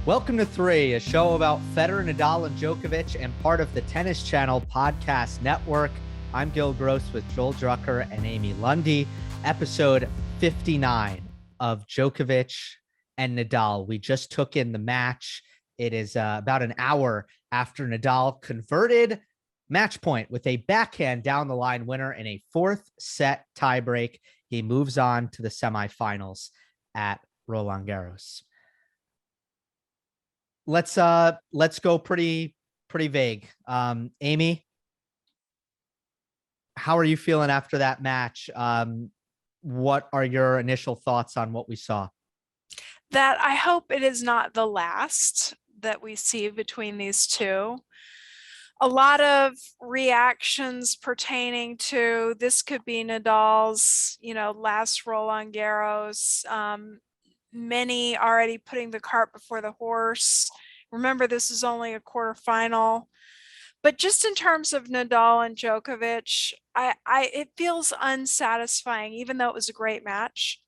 Welcome to Three, a show about Federer, Nadal, and Djokovic, and part of the Tennis Channel podcast network. I'm Gill with Joel Drucker and Amy Lundy. Episode 59 of Djokovic and Nadal. We just took in the match. It is about an hour after Nadal converted match point with a backhand down the line winner in a fourth set tiebreak. He moves on to the semifinals at Roland Garros. Let's go pretty vague. Amy, how are you feeling after that match? What are your initial thoughts on what we saw? That I hope it is not the last that we see between these two. A lot of reactions pertaining to this could be Nadal's, last Roland Garros. Many already putting the cart before the horse. Remember, this is only a quarterfinal. But just in terms of Nadal and Djokovic, it feels unsatisfying, even though it was a great match.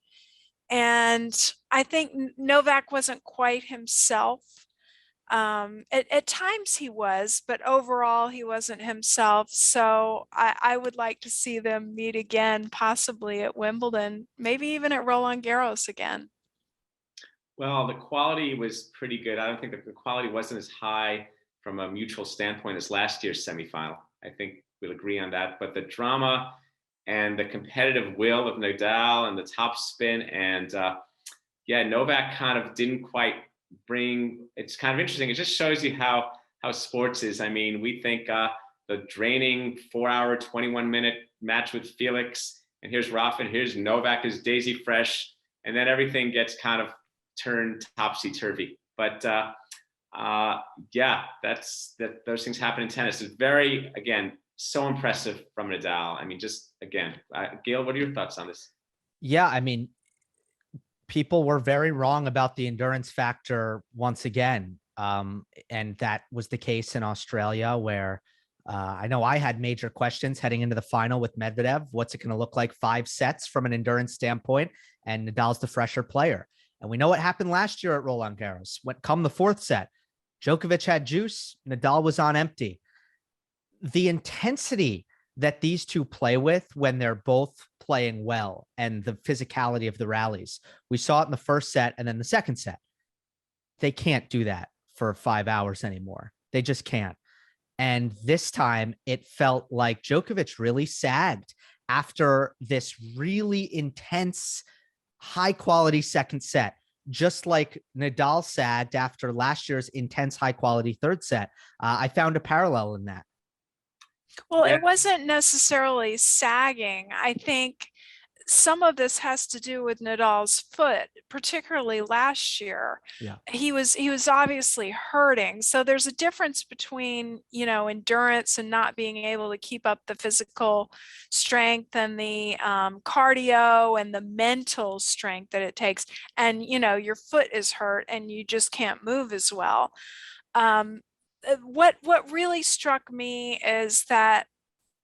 And I think Novak wasn't quite himself. At times he was, but overall he wasn't himself. So I would like to see them meet again, possibly at Wimbledon, maybe even at Roland Garros again. Well, the quality was pretty good. I don't think the quality wasn't as high from a mutual standpoint as last year's semifinal. I think we'll agree on that. But the drama and the competitive will of Nadal and the top spin and Novak kind of didn't quite bring. It's kind of interesting. It just shows you how sports is. I mean, we think the draining 4-hour, 21-minute match with Felix, and here's Rafa, and here's Novak is daisy fresh, and then everything gets kind of turned topsy-turvy. But those things happen in tennis. It's very, again, so impressive from Nadal. I mean, just again, Gill, what are your thoughts on this? Yeah, I mean, people were very wrong about the endurance factor once again. And that was the case in Australia, where I know I had major questions heading into the final with Medvedev. What's it going to look like 5 sets from an endurance standpoint? And Nadal's the fresher player. And we know what happened last year at Roland Garros. When come the 4th set, Djokovic had juice, Nadal was on empty. The intensity that these two play with when they're both playing well and the physicality of the rallies, we saw it in the 1st set and then the 2nd set. They can't do that for 5 hours anymore. They just can't. And this time it felt like Djokovic really sagged after this really intense, high quality 2nd set, just like Nadal sagged after last year's intense, high quality 3rd set. I found a parallel in that. Well, it wasn't necessarily sagging. I think some of this has to do with Nadal's foot, particularly last year. Yeah. He was obviously hurting. So there's a difference between, endurance and not being able to keep up the physical strength and the cardio and the mental strength that it takes. And, your foot is hurt and you just can't move as well. What really struck me is that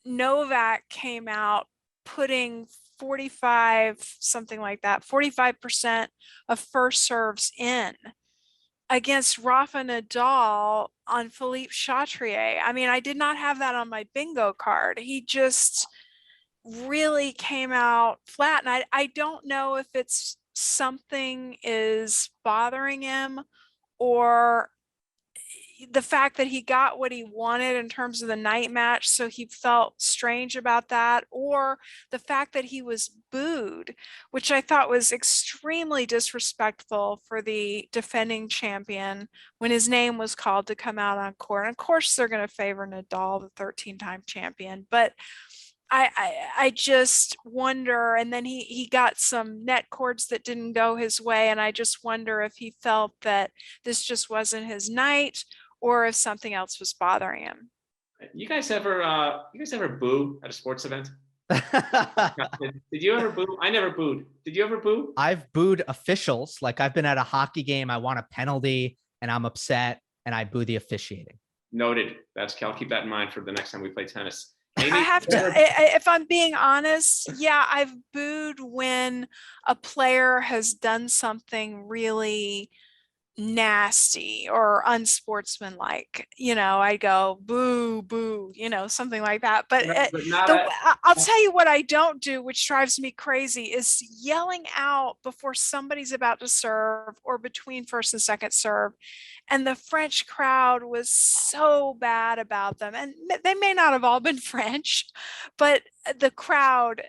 Novak came out putting 45% of first serves in against Rafa Nadal on Philippe Chatrier. I mean, I did not have that on my bingo card. He just really came out flat. And I don't know if it's something is bothering him or the fact that he got what he wanted in terms of the night match, so he felt strange about that, or the fact that he was booed, which I thought was extremely disrespectful for the defending champion when his name was called to come out on court. And of course, they're going to favor Nadal, the 13-time champion, but I just wonder, and then he got some net cords that didn't go his way, and I just wonder if he felt that this just wasn't his night or if something else was bothering him. You guys ever boo at a sports event? Did you ever boo? I never booed. Did you ever boo? I've booed officials. Like, I've been at a hockey game, I want a penalty and I'm upset and I boo the officiating. Noted. I'll keep that in mind for the next time we play tennis. Amy, I have to, if I'm being honest, yeah, I've booed when a player has done something really nasty or unsportsmanlike, I go boo boo, something like that. But But not a, I'll tell you what I don't do, which drives me crazy, is yelling out before somebody's about to serve or between first and second serve. And the French crowd was so bad about them, and they may not have all been French, but the crowd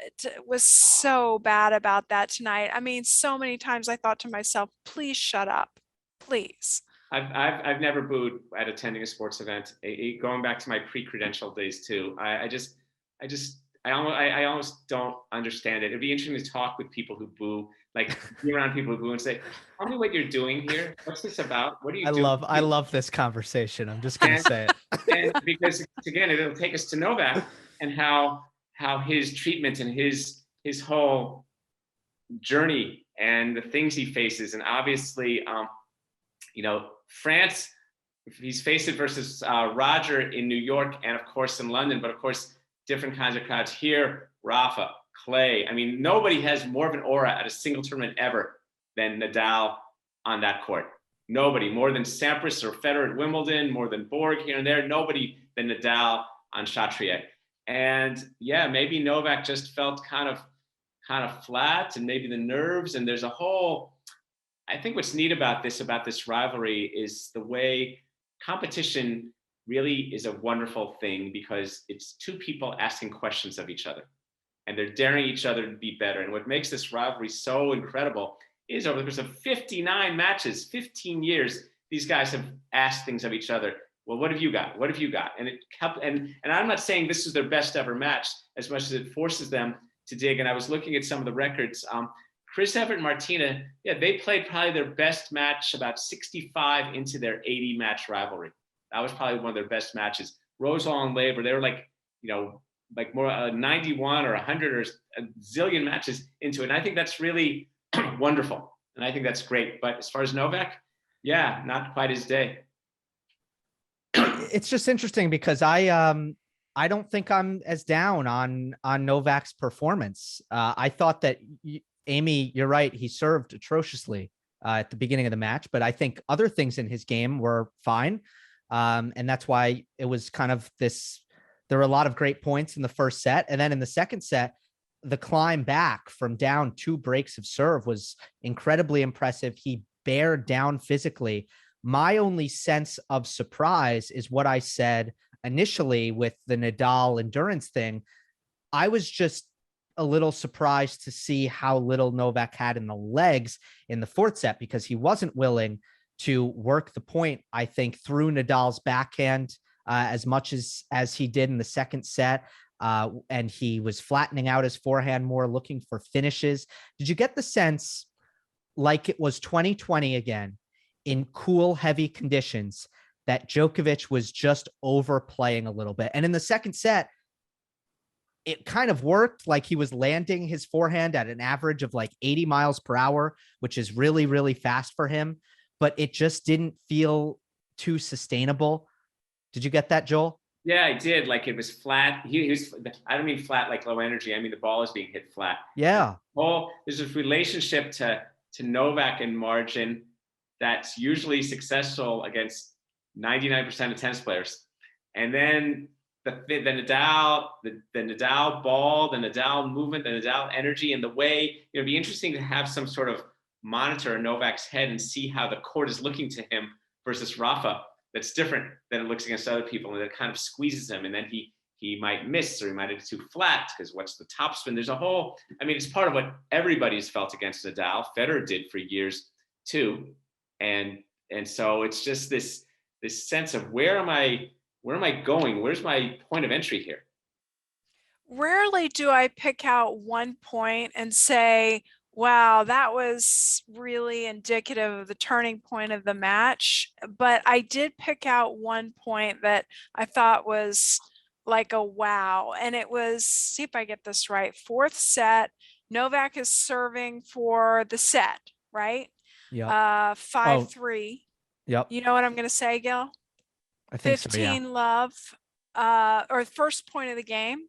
was so bad about that tonight. I mean, so many times I thought to myself, please shut up. Please. I've never booed at attending a sports event. Going back to my pre-credential days too. I almost don't understand it. It'd be interesting to talk with people who boo, like be around people who boo and say, "Tell me what you're doing here. What's this about? What are you doing?" I love this conversation. I'm just gonna say it. And because again, it'll take us to Novak and how his treatment and his whole journey and the things he faces, and obviously, France, he's faced it versus Roger in New York and of course in London, but of course different kinds of crowds here. Rafa, Clay. I mean, nobody has more of an aura at a single tournament ever than Nadal on that court. Nobody more than Sampras or Federer at Wimbledon, more than Borg here and there. Nobody than Nadal on Chatrier. And yeah, maybe Novak just felt kind of flat, and maybe the nerves. And there's a whole. I think what's neat about this rivalry is the way competition really is a wonderful thing, because it's two people asking questions of each other and they're daring each other to be better. And what makes this rivalry so incredible is over the course of 59 matches, 15 years, these guys have asked things of each other. Well, what have you got? What have you got? And it kept, and I'm not saying this is their best ever match as much as it forces them to dig. And I was looking at some of the records. Chris Evert and Martina, yeah, they played probably their best match about 65 into their 80 match rivalry. That was probably one of their best matches. Rosal and Laver, they were like more 91 or 100 or a zillion matches into it. And I think that's really wonderful. And I think that's great. But as far as Novak, yeah, not quite his day. It's just interesting because I don't think I'm as down on Novak's performance. I thought that Amy, you're right. He served atrociously at the beginning of the match, but I think other things in his game were fine. And that's why it was kind of this, there were a lot of great points in the first set. And then in the second set, the climb back from down 2 breaks of serve was incredibly impressive. He bared down physically. My only sense of surprise is what I said initially with the Nadal endurance thing. I was just a little surprised to see how little Novak had in the legs in the fourth set, because he wasn't willing to work the point, I think, through Nadal's backhand as much as he did in the second set. And he was flattening out his forehand more, looking for finishes. Did you get the sense, like it was 2020 again, in cool, heavy conditions, that Djokovic was just overplaying a little bit? And in the second set, it kind of worked. Like he was landing his forehand at an average of like 80 miles per hour, which is really, really fast for him, but it just didn't feel too sustainable. Did you get that, Joel? Yeah, I did. Like it was flat. He was, I don't mean flat like low energy. I mean, the ball is being hit flat. Yeah. There's this relationship to Novak and margin that's usually successful against 99% of tennis players. And then the Nadal ball, the Nadal movement, the Nadal energy, and the way, it'd be interesting to have some sort of monitor in Novak's head and see how the court is looking to him versus Rafa. That's different than it looks against other people, and it kind of squeezes him, and then he might miss, or he might have too flat because what's the topspin? There's a whole, I mean, it's part of what everybody's felt against Nadal. Federer did for years too, and so it's just this sense of where am I going? Where's my point of entry here? Rarely do I pick out one point and say, wow, that was really indicative of the turning point of the match. But I did pick out one point that I thought was like a wow. And it was, see if I get this right, fourth set, Novak is serving for the set, right? Yeah. 5-3. Yep. You know what I'm going to say, Gill? I think 15 so, yeah. love, or first point of the game.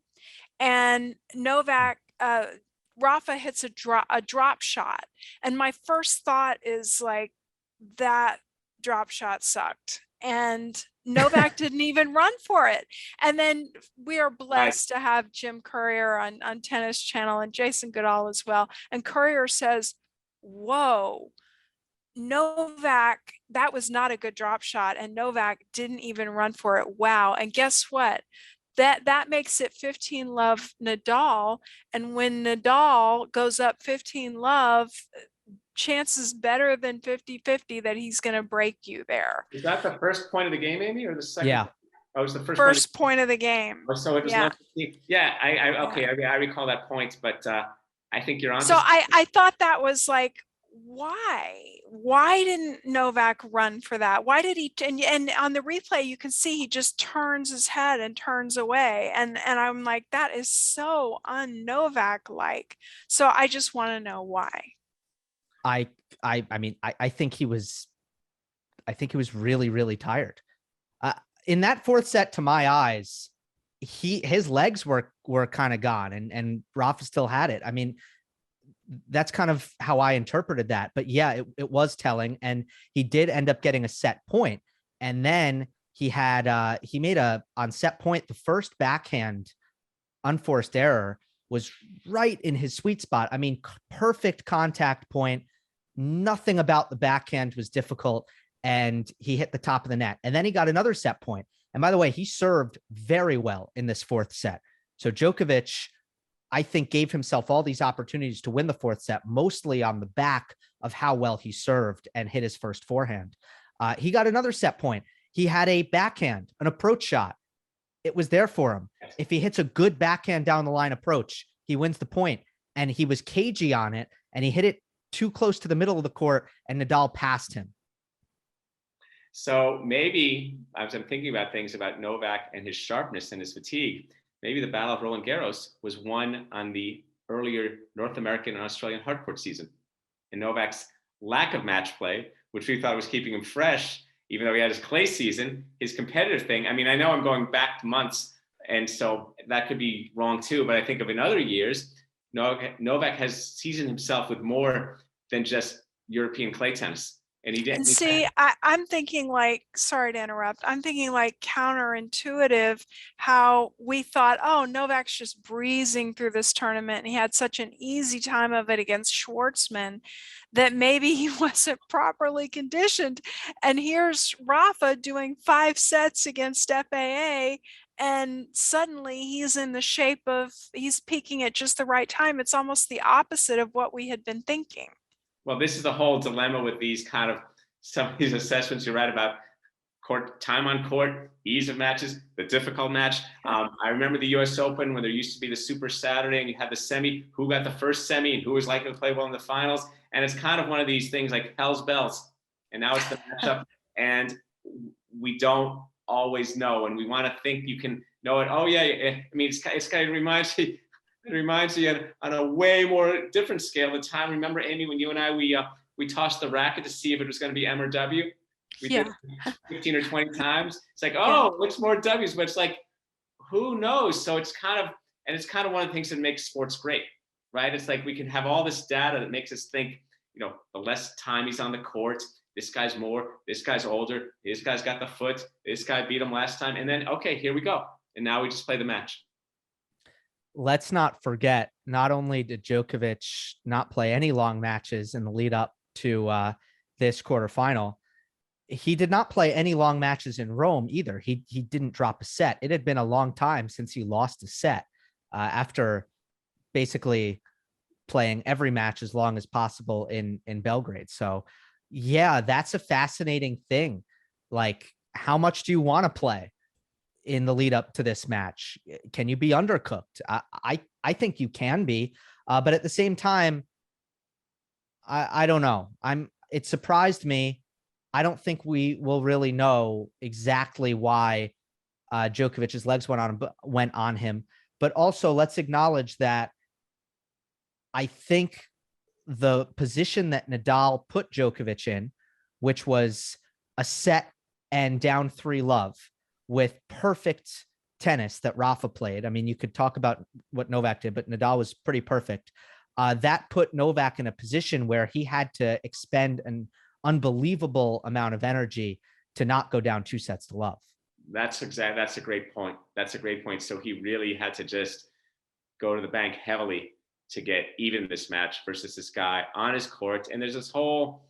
And Novak, Rafa hits a drop shot. And my first thought is like, that drop shot sucked. And Novak didn't even run for it. And then we are blessed to have Jim Courier on Tennis Channel and Jason Goodall as well. And Courier says, whoa, Novak, that was not a good drop shot. And Novak didn't even run for it. Wow. And guess what? That makes it 15-love Nadal. And when Nadal goes up 15-love, chances better than 50-50 that he's going to break you there. Is that the first point of the game, Amy, or the second? Yeah. Oh, it was the first point of the game. Oh, so it was yeah. Okay, I recall that point, but I think you're on. So I thought that was like, why didn't Novak run for that? Why did he? And on the replay, you can see he just turns his head and turns away. And I'm like, that is so un-Novak like. So I just want to know why. I mean, I think he was really, really tired. In that fourth set, to my eyes, his legs were kind of gone, and Rafa still had it. I mean, that's kind of how I interpreted that. But yeah, it was telling, and he did end up getting a set point. And then he made on set point, the first backhand unforced error was right in his sweet spot. I mean, perfect contact point. Nothing about the backhand was difficult, and he hit the top of the net. And then he got another set point. And by the way, he served very well in this fourth set. So Djokovic, I think, gave himself all these opportunities to win the fourth set, mostly on the back of how well he served and hit his first forehand. He got another set point. He had a backhand, an approach shot. It was there for him. If he hits a good backhand down the line approach, he wins the point. And he was cagey on it, and he hit it too close to the middle of the court, and Nadal passed him. So maybe, as I'm thinking about things about Novak and his sharpness and his fatigue, maybe the Battle of Roland Garros was won on the earlier North American and Australian hardcourt season. And Novak's lack of match play, which we thought was keeping him fresh, even though he had his clay season, his competitive thing. I mean, I know I'm going back months, and so that could be wrong too, but I think of in other years, Novak has seasoned himself with more than just European clay tennis. And he didn't. And see, I'm thinking like, sorry to interrupt, I'm thinking like counterintuitive how we thought, oh, Novak's just breezing through this tournament and he had such an easy time of it against Schwartzman that maybe he wasn't properly conditioned. And here's Rafa doing 5 sets against FAA, and suddenly he's in the shape of, he's peaking at just the right time. It's almost the opposite of what we had been thinking. Well, this is the whole dilemma with these kind of, some of these assessments you write about: court, time on court, ease of matches, the difficult match. I remember the US Open when there used to be the Super Saturday and you had the semi, who got the first semi and who was likely to play well in the finals. And it's kind of one of these things like hell's bells. And now it's the matchup, and we don't always know. And we want to think you can know it. Oh yeah, I mean, it's kind of reminds you. It reminds me on a way more different scale the time. Remember, Amy, when you and I, we tossed the racket to see if it was going to be M or W? We did 15 or 20 times. It's like, oh, what's more W's? But it's like, who knows? So it's kind of one of the things that makes sports great, right? It's like we can have all this data that makes us think, the less time he's on the court, this guy's more, this guy's older, this guy's got the foot, this guy beat him last time. And then, okay, here we go. And now we just play the match. Let's not forget, not only did Djokovic not play any long matches in the lead up to this quarterfinal, he did not play any long matches in Rome either. He didn't drop a set. It had been a long time since he lost a set after basically playing every match as long as possible in Belgrade. So yeah, that's a fascinating thing. Like, how much do you want to play in the lead up to this match? Can you be undercooked? I think you can be, but at the same time, I don't know. It surprised me. I don't think we will really know exactly why Djokovic's legs went on him. But also, let's acknowledge that I think the position that Nadal put Djokovic in, which was a set and down 3-love, with perfect tennis that Rafa played. I mean, you could talk about what Novak did, but Nadal was pretty perfect. That put Novak in a position where he had to expend an unbelievable amount of energy to not go down 2-0. That's a great point. That's a great point. So he really had to just go to the bank heavily to get even this match versus this guy on his court. And there's this whole,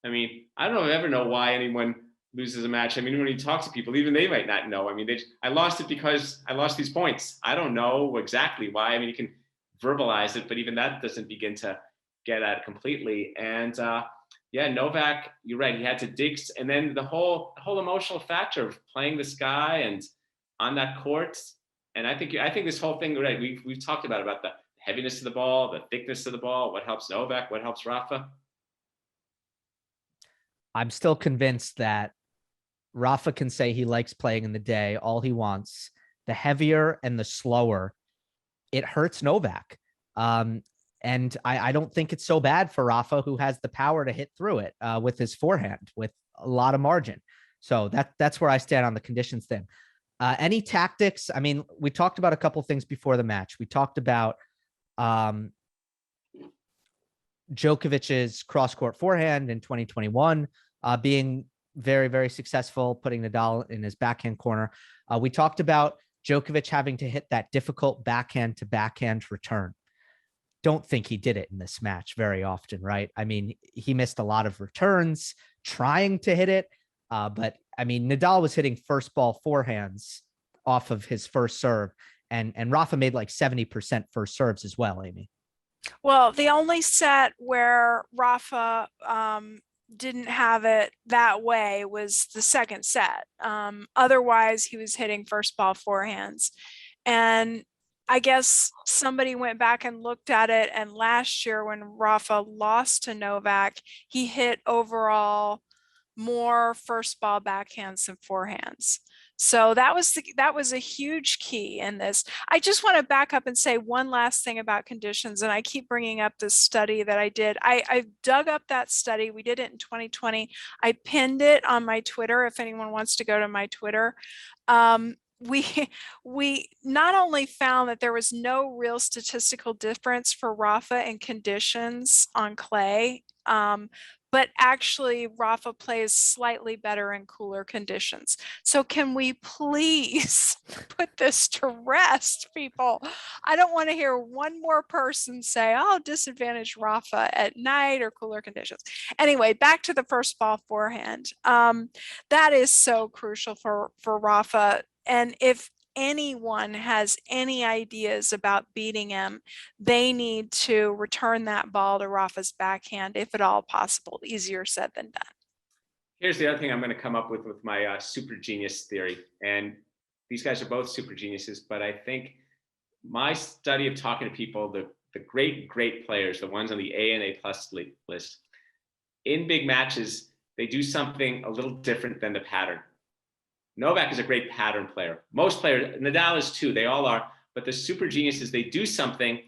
I mean, I don't ever know why anyone loses a match. I mean, when you talk to people, even they might not know. I mean, I lost it because I lost these points. I don't know exactly why. I mean, you can verbalize it, but even that doesn't begin to get at it completely. And yeah, Novak, you're right. He had to dig, and then the whole emotional factor of playing this guy and on that court. And I think this whole thing, right? We've talked about the heaviness of the ball, the thickness of the ball, what helps Novak, what helps Rafa. I'm still convinced that Rafa can say he likes playing in the day all he wants. The heavier and the slower, it hurts Novak. And I don't think it's so bad for Rafa, who has the power to hit through it with his forehand with a lot of margin. So that's where I stand on the conditions thing. Any tactics? I mean, we talked about a couple things before the match. We talked about Djokovic's cross-court forehand in 2021 being very, very successful, putting Nadal in his backhand corner. We talked about Djokovic having to hit that difficult backhand to backhand return. Don't think he did it in this match very often, right? I mean, he missed a lot of returns trying to hit it. But I mean, Nadal was hitting first ball forehands off of his first serve, and Rafa made like 70% first serves as well, Amy. Well, the only set where Rafa didn't have it that way was the second set. Otherwise, he was hitting first ball forehands. And I guess somebody went back and looked at it, and last year when Rafa lost to Novak, he hit overall more first ball backhands than forehands. So that was a huge key in this. I just want to back up and say one last thing about conditions, and I keep bringing up this study that I did. I dug up that study. We did it in 2020. I pinned it on my Twitter if anyone wants to go to my Twitter. We not only found that there was no real statistical difference for Rafa in conditions on clay, but actually Rafa plays slightly better in cooler conditions. So can we please put this to rest, people? I don't want to hear one more person say, oh, disadvantage Rafa at night or cooler conditions. Anyway, back to the first ball forehand. That is so crucial for Rafa. And if anyone has any ideas about beating him, they need to return that ball to Rafa's backhand, if at all possible. Easier said than done. Here's the other thing I'm going to come up with my super genius theory. And these guys are both super geniuses, but I think my study of talking to people, the great players, the ones on the A and A plus list, in big matches, they do something a little different than the pattern. Novak is a great pattern player. Most players, Nadal is too, they all are, but the super geniuses, they do something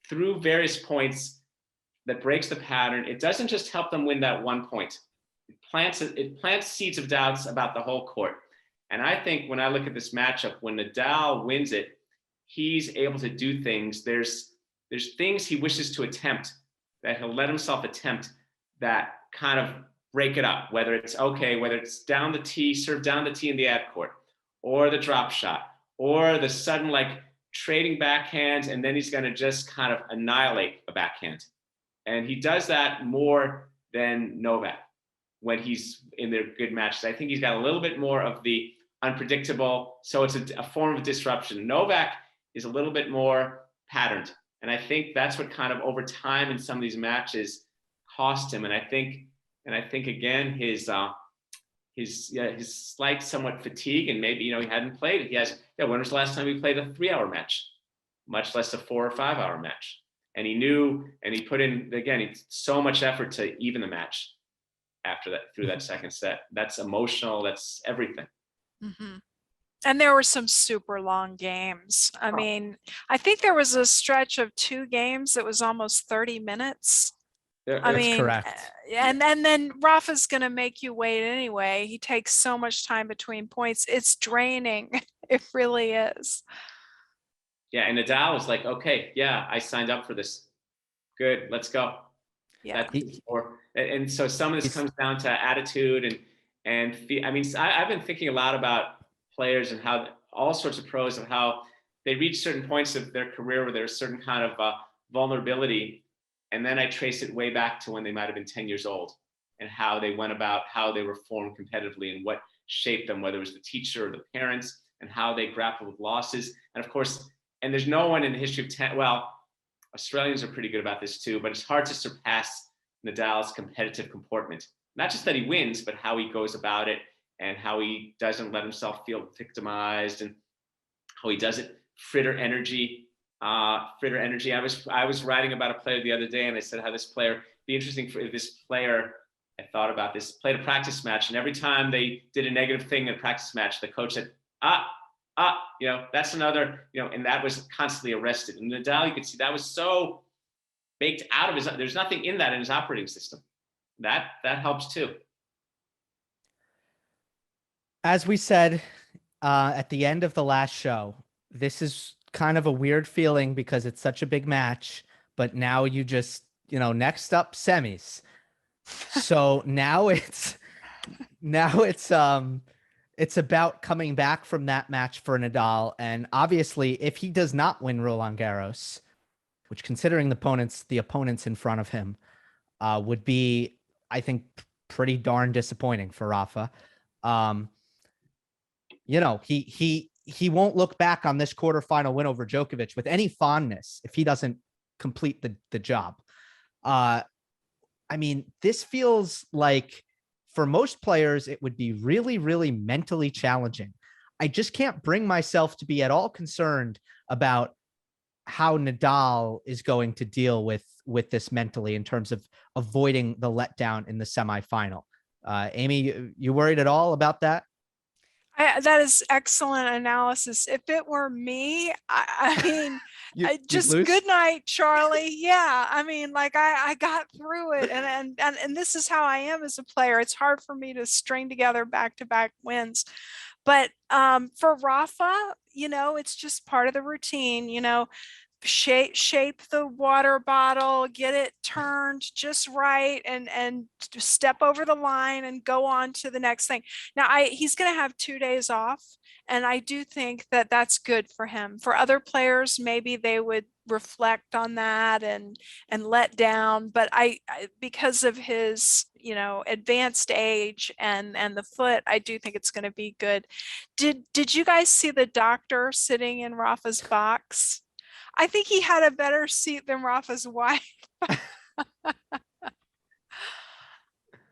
through various points that breaks the pattern. It doesn't just help them win that 1 point. It plants seeds of doubts about the whole court. And I think when I look at this matchup, when Nadal wins it, he's able to do things. There's things he wishes to attempt that he'll let himself attempt that kind of break it up, whether it's down the tee, serve down the tee in the ad court, or the drop shot, or the sudden like trading backhands, and then he's going to just kind of annihilate a backhand. And he does that more than Novak when he's in their good matches. I think he's got a little bit more of the unpredictable, so it's a form of disruption. Novak is a little bit more patterned, and I think that's what kind of over time in some of these matches cost him. And I think again, his slight somewhat fatigue, and maybe, he hadn't played. When was the last time he played a 3-hour match, much less a 4 or 5 hour match? And he knew, and he put in, again, so much effort to even the match after that, through that second set. That's emotional. That's everything. Mm-hmm. And there were some super long games. I mean, I think there was a stretch of 2 games that was almost 30 minutes. That's correct. And then Rafa's going to make you wait anyway. He takes so much time between points. It's draining. It really is. Yeah, and Nadal was like, okay, yeah, I signed up for this. Good, let's go. Yeah. And so some of this comes down to attitude I mean, I've been thinking a lot about players and how all sorts of pros of how they reach certain points of their career where there's a certain kind of vulnerability. And then I trace it way back to when they might have been 10 years old and how they went about, how they were formed competitively and what shaped them, whether it was the teacher or the parents, and how they grappled with losses. And of course, and there's no one in the history of well, Australians are pretty good about this too, but it's hard to surpass Nadal's competitive comportment. Not just that he wins, but how he goes about it and how he doesn't let himself feel victimized and how he does it. Fritter energy. I was writing about a player the other day, and I said how this player, be interesting for this player, I thought about this, played a practice match, and every time they did a negative thing in a practice match, the coach said, that's another, and that was constantly arrested. And Nadal, you could see that was so baked out of there's nothing in that in his operating system. That helps too. As we said at the end of the last show, this is kind of a weird feeling because it's such a big match, but now you just, next up semis. So now it's about coming back from that match for Nadal. And obviously, if he does not win Roland Garros, which considering the opponents in front of him would be, I think, pretty darn disappointing for Rafa. He won't look back on this quarterfinal win over Djokovic with any fondness if he doesn't complete the job. I mean, this feels like for most players, it would be really, really mentally challenging. I just can't bring myself to be at all concerned about how Nadal is going to deal with this mentally in terms of avoiding the letdown in the semifinal. Amy, you worried at all about that? That is excellent analysis. If it were me, I mean, just good night, Charlie. Yeah, I mean, like I got through it, and this is how I am as a player. It's hard for me to string together back-to-back wins, but for Rafa, it's just part of the routine. Shape the water bottle, get it turned just right, and step over the line and go on to the next thing. Now he's going to have 2 days off, and I do think that that's good for him. For other players, maybe they would reflect on that and let down, but I because of his advanced age and the foot, I do think it's going to be good. Did you guys see the doctor sitting in Rafa's box? I think he had a better seat than Rafa's wife.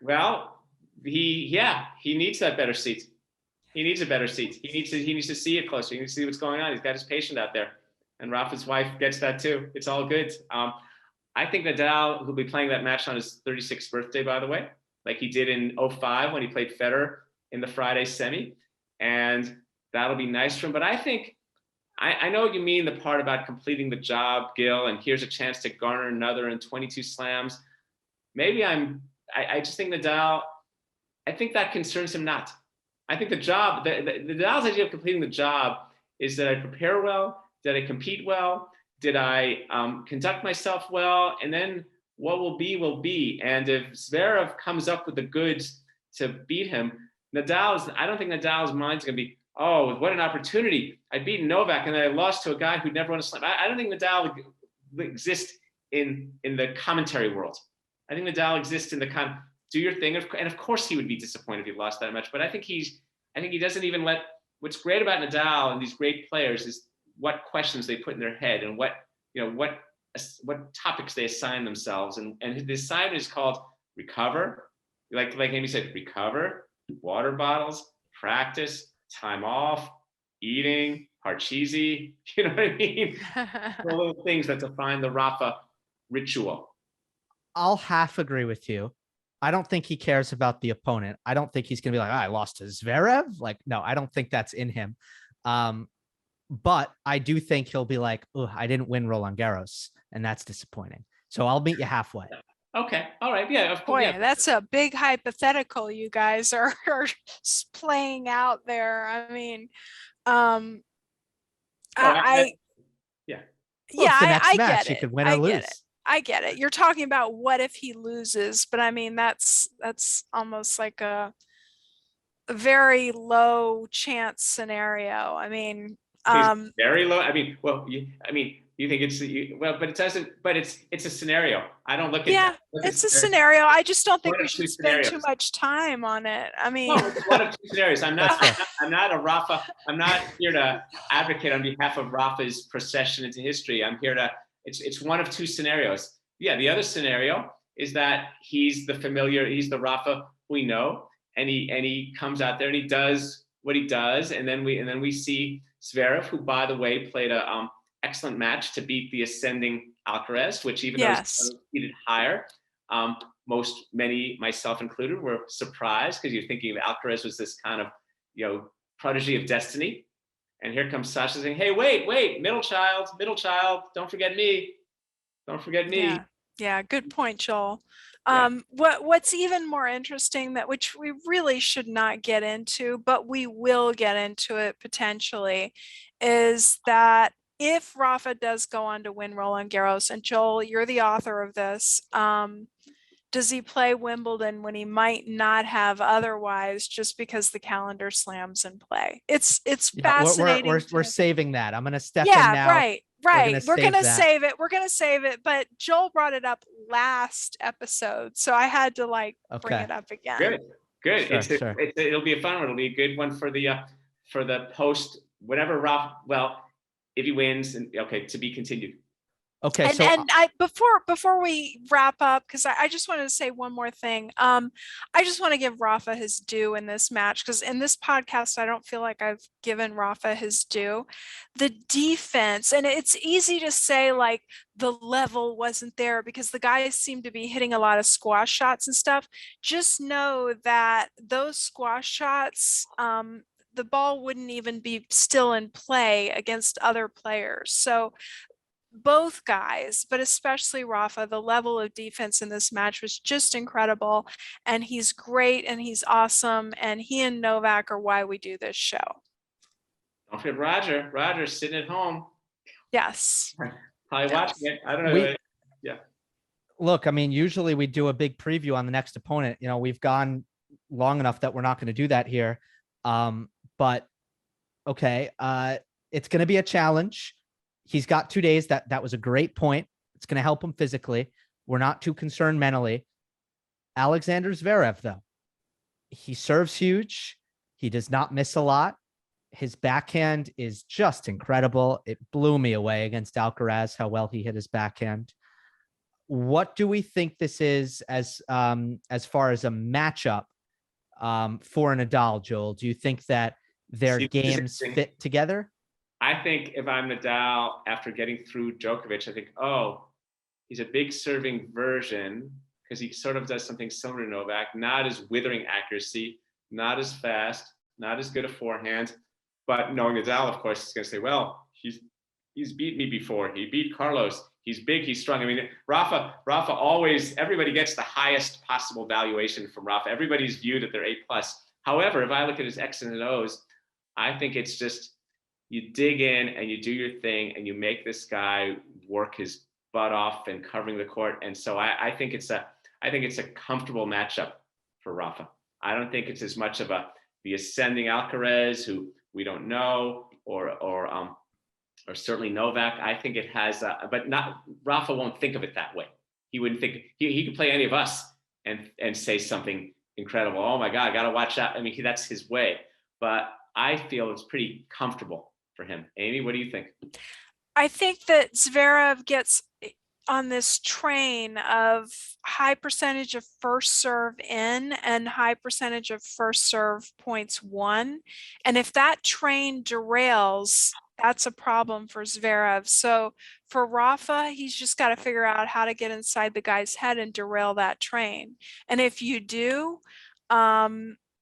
Well, he needs that better seat. He needs a better seat. He needs to see it closer. He needs to see what's going on. He's got his patient out there, and Rafa's wife gets that too. It's all good. I think Nadal, who'll be playing that match on his 36th birthday, by the way, like he did in 2005 when he played Federer in the Friday semi, and that'll be nice for him. But I think I know what you mean, the part about completing the job, Gill, and here's a chance to garner another in 22 slams. Maybe I just think Nadal, I think that concerns him not. I think the Nadal's idea of completing the job is that I prepare well, did I compete well, did I conduct myself well, and then what will be. And if Zverev comes up with the goods to beat him, I don't think Nadal's mind's going to be, oh, what an opportunity. I beat Novak and then I lost to a guy who'd never won a slam. I don't think Nadal exists in the commentary world. I think Nadal exists in the kind of do your thing. And of course he would be disappointed if he lost that match. But I think he doesn't even let, what's great about Nadal and these great players is what questions they put in their head and what topics they assign themselves. And the assignment is called recover. Like Amy said, recover, water bottles, practice, time off, eating, parcheesi, you know what I mean? The little things that define the Rafa ritual. I'll half agree with you. I don't think he cares about the opponent. I don't think he's going to be like, I lost to Zverev. Like, no, I don't think that's in him. But I do think he'll be like, oh, I didn't win Roland Garros, and that's disappointing. So I'll meet you halfway. Okay. All right. Yeah. Of course. Boy, Yeah. That's a big hypothetical you guys are playing out there. I mean, Well, I if the next match, get you it. could win or lose. I get it. You're talking about what if he loses, but I mean that's almost like a very low chance scenario. I mean, It's very low. I mean, well, you think it's well, but it doesn't. But it's a scenario. I don't look at yeah, look at it's a scenario. I just don't think one we of two should spend too scenarios. much time on it. I mean, No, it's one of two scenarios. That's fair. I'm not a Rafa. I'm not here to advocate on behalf of Rafa's procession into history. I'm here to. It's one of two scenarios. Yeah, the other scenario is that he's the familiar. He's the Rafa we know, and he comes out there and he does what he does, and then we see Zverev, who by the way played a excellent match to beat the ascending Alcaraz, which even though he's seated higher, many, myself included, were surprised because you're thinking that Alcaraz was this kind of, prodigy of destiny. And here comes Sasha saying, hey, wait, middle child, don't forget me. Don't forget me. Yeah, good point, Joel. What's even more interesting, which we really should not get into, but we will get into it potentially, is that if Rafa does go on to win Roland Garros, and Joel, you're the author of this, does he play Wimbledon when he might not have otherwise, just because the calendar slams in play? It's fascinating. We're saving that. I'm going to step in now. Right. We're gonna save it. We're gonna save it. But Joel brought it up last episode, so I had to bring it up again. Good. Sure. It'll be a fun one. It'll be a good one for the post whatever Rafa. Well, if he wins, and to be continued. Okay. And I before we wrap up, because I just wanted to say one more thing. I just want to give Rafa his due in this match, because in this podcast, I don't feel like I've given Rafa his due. The defense, and it's easy to say the level wasn't there because the guys seem to be hitting a lot of squash shots and stuff. Just know that those squash shots, the ball wouldn't even be still in play against other players. So both guys, but especially Rafa, the level of defense in this match was just incredible. And he's great and he's awesome. And he and Novak are why we do this show. Don't forget Roger. Roger's sitting at home. Yes. Probably watching it. I don't know. Look, I mean, usually we do a big preview on the next opponent. We've gone long enough that we're not going to do that here. But okay, it's going to be a challenge. He's got 2 days. That was a great point. It's going to help him physically. We're not too concerned mentally. Alexander Zverev, though, he serves huge. He does not miss a lot. His backhand is just incredible. It blew me away against Alcaraz, how well he hit his backhand. What do we think this is as far as a matchup for Nadal, Joel? Do you think that their games fit together? I think if I'm Nadal, after getting through Djokovic, I think, he's a big serving version because he sort of does something similar to Novak, not as withering accuracy, not as fast, not as good a forehand. But knowing Nadal, of course, is going to say, well, he's beat me before. He beat Carlos. He's big, he's strong. I mean, Rafa always, everybody gets the highest possible valuation from Rafa. Everybody's viewed at their A+. However, if I look at his X's and O's, I think it's just, you dig in and you do your thing and you make this guy work his butt off and covering the court. And so I think it's a comfortable matchup for Rafa. I don't think it's as much of the ascending Alcaraz, who we don't know, or certainly Novak. I think it has, but not Rafa won't think of it that way. He wouldn't think he could play any of us and say something incredible. Oh my God, I got to watch out. I mean, that's his way. But I feel it's pretty comfortable for him. Amy, what do you think? I think that Zverev gets on this train of high percentage of first serve in and high percentage of first serve points won. And if that train derails, that's a problem for Zverev. So for Rafa, he's just got to figure out how to get inside the guy's head and derail that train. And if you do,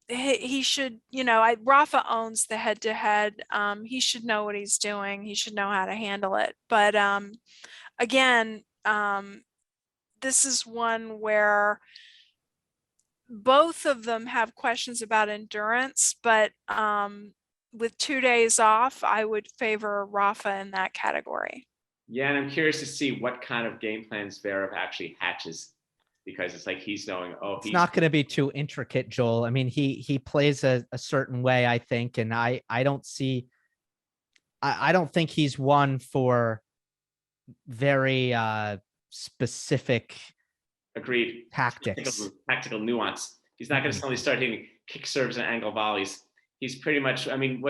he should, Rafa owns the head-to-head. He should know what he's doing. He should know how to handle it. But again, this is one where both of them have questions about endurance, but with 2 days off, I would favor Rafa in that category. Yeah, and I'm curious to see what kind of game plan Zverev actually hatches, because it's like he's knowing, oh, It's not going to be too intricate, Joel. I mean, he plays a certain way, I think, and I don't see. I don't think he's one for very specific agreed tactics. Tactical nuance. He's not going to suddenly start hitting kick serves and angle volleys. He's pretty much, I mean,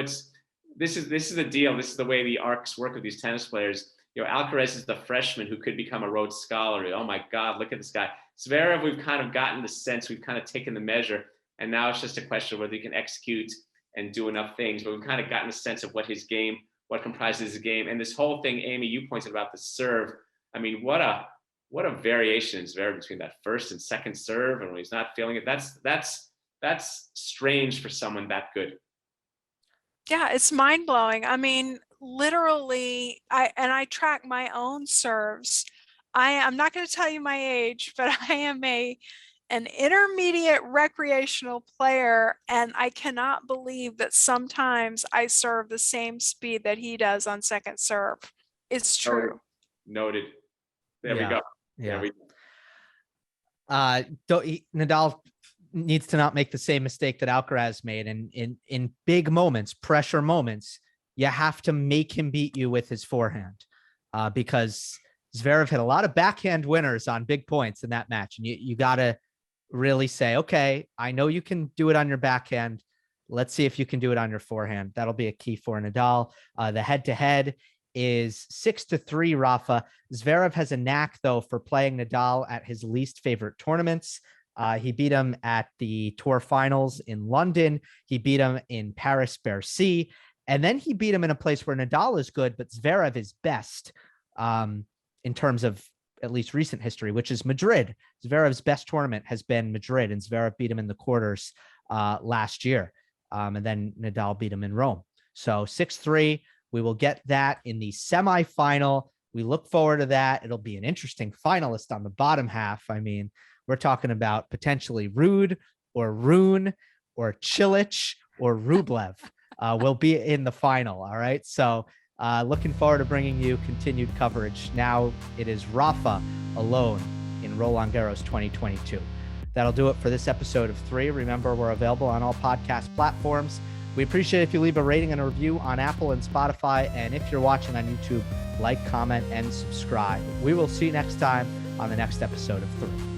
this is the deal. This is the way the arcs work with these tennis players. You know, Alcaraz is the freshman who could become a Rhodes Scholar. Oh my God, look at this guy. Zverev, we've kind of gotten the sense, we've kind of taken the measure, and now it's just a question of whether he can execute and do enough things. But we've kind of gotten a sense of what comprises his game. And this whole thing, Amy, you pointed about the serve. I mean, what a variation in Zverev between that first and second serve, and when he's not feeling it. That's strange for someone that good. Yeah, it's mind blowing. I mean, literally, I track my own serves. I'm not going to tell you my age, but I am an intermediate recreational player, and I cannot believe that sometimes I serve the same speed that he does on second serve. It's true. Noted. There we go. Yeah. There we go. Nadal needs to not make the same mistake that Alcaraz made. And in big moments, pressure moments, you have to make him beat you with his forehand, because Zverev hit a lot of backhand winners on big points in that match. And you got to really say, okay, I know you can do it on your backhand. Let's see if you can do it on your forehand. That'll be a key for Nadal. The head-to-head is 6-3, Rafa. Zverev has a knack, though, for playing Nadal at his least favorite tournaments. He beat him at the Tour Finals in London. He beat him in Paris-Bercy. And then he beat him in a place where Nadal is good, but Zverev is best in terms of at least recent history, which is Madrid. Zverev's best tournament has been Madrid, and Zverev beat him in the quarters last year. And then Nadal beat him in Rome. So 6-3. We will get that in the semifinal. We look forward to that. It'll be an interesting finalist on the bottom half. I mean, we're talking about potentially Ruud or Rune or Cilic or Rublev will be in the final. All right. So looking forward to bringing you continued coverage. Now it is Rafa alone in Roland Garros 2022. That'll do it for this episode of 3. Remember, we're available on all podcast platforms. We appreciate if you leave a rating and a review on Apple and Spotify. And if you're watching on YouTube, like, comment, and subscribe. We will see you next time on the next episode of 3.